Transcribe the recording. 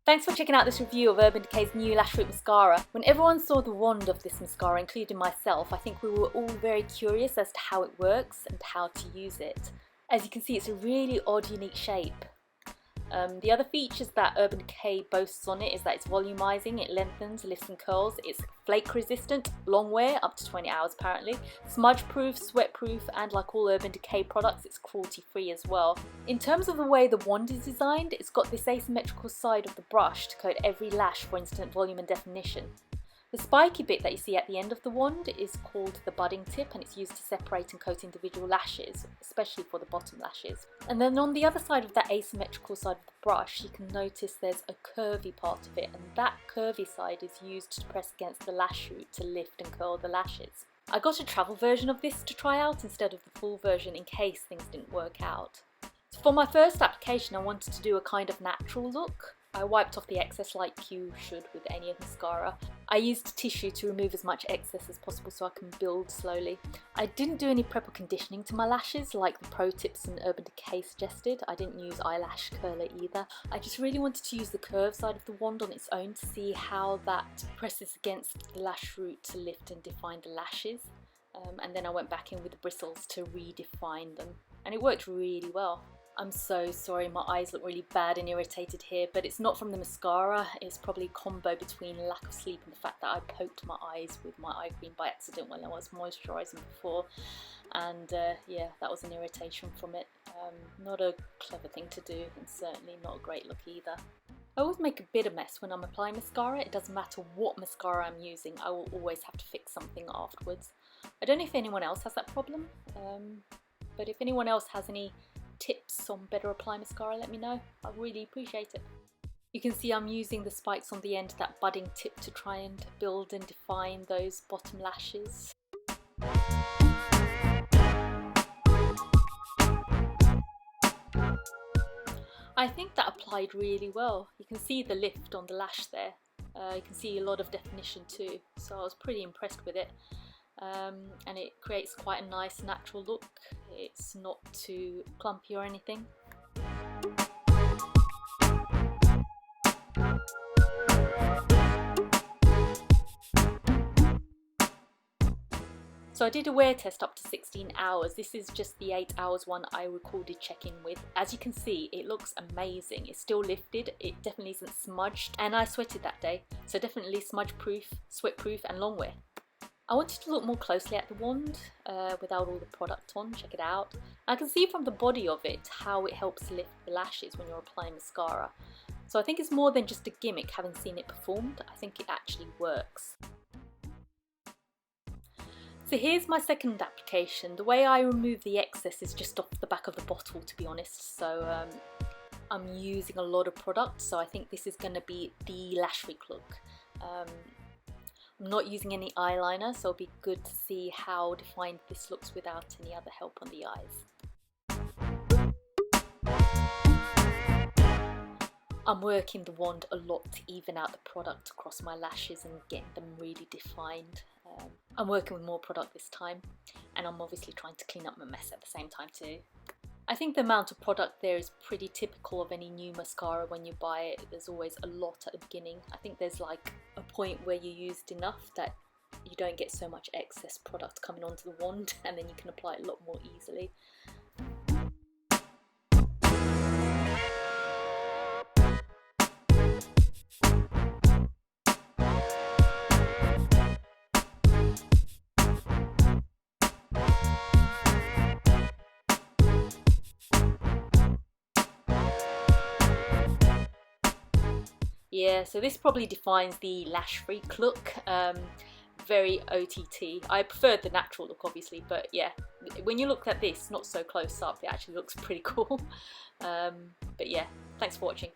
Thanks for checking out this review of Urban Decay's new Lash Freak Mascara. When everyone saw the wand of this mascara, including myself, I think we were all very curious as to how it works and how to use it. As you can see, it's a really odd, unique shape. The other features that Urban Decay boasts on it is that it's volumizing, it lengthens, lifts and curls, it's flake resistant, long wear, up to 20 hours apparently, smudge proof, sweat proof, and like all Urban Decay products, it's cruelty free as well. In terms of the way the wand is designed, it's got this asymmetrical side of the brush to coat every lash for instant volume and definition. The spiky bit that you see at the end of the wand is called the budding tip, and it's used to separate and coat individual lashes, especially for the bottom lashes. And then on the other side of that asymmetrical side of the brush, you can notice there's a curvy part of it, and that curvy side is used to press against the lash root to lift and curl the lashes. I got a travel version of this to try out instead of the full version in case things didn't work out. So for my first application, I wanted to do a kind of natural look. I wiped off the excess like you should with any mascara. I used tissue to remove as much excess as possible so I can build slowly. I didn't do any prep or conditioning to my lashes like the pro tips and Urban Decay suggested. I didn't use eyelash curler either. I just really wanted to use the curved side of the wand on its own to see how that presses against the lash root to lift and define the lashes. And then I went back in with the bristles to redefine them. And it worked really well. I'm so sorry, my eyes look really bad and irritated here, but it's not from the mascara. It's probably a combo between lack of sleep and the fact that I poked my eyes with my eye cream by accident when I was moisturising before. And yeah, that was an irritation from it. Not a clever thing to do, and certainly not a great look either. I always make a bit of mess when I'm applying mascara. It doesn't matter what mascara I'm using, I will always have to fix something afterwards. I don't know if anyone else has that problem, but if anyone else has any tips on better apply mascara, let me know. I really appreciate it. You can see I'm using the spikes on the end, that budding tip, to try and build and define those bottom lashes. I think that applied really well. You can see the lift on the lash there. You can see a lot of definition too, so I was pretty impressed with it. And it creates quite a nice natural look. It's not too clumpy or anything. So I did a wear test up to 16 hours. This is just the 8 hours one I recorded check-in with. As you can see, it looks amazing. It's still lifted, it definitely isn't smudged, and I sweated that day, so definitely smudge proof, sweat proof and long wear. I wanted to look more closely at the wand without all the product on. Check it out. I can see from the body of it how it helps lift the lashes when you're applying mascara. So I think it's more than just a gimmick having seen it performed. I think it actually works. So here's my second application. The way I remove the excess is just off the back of the bottle, to be honest. So I'm using a lot of product, so I think this is going to be the Lash Freak look. I'm not using any eyeliner, so it'll be good to see how defined this looks without any other help on the eyes. I'm working the wand a lot to even out the product across my lashes and getting them really defined. I'm working with more product this time, and I'm obviously trying to clean up my mess at the same time too. I think the amount of product there is pretty typical of any new mascara when you buy it. There's always a lot at the beginning. I think there's like a point where you used enough that you don't get so much excess product coming onto the wand, and then you can apply it a lot more easily. Yeah, so this probably defines the Lash Freak look. Very OTT. I prefer the natural look obviously, but yeah, when you look at this not so close up, it actually looks pretty cool. But yeah, thanks for watching.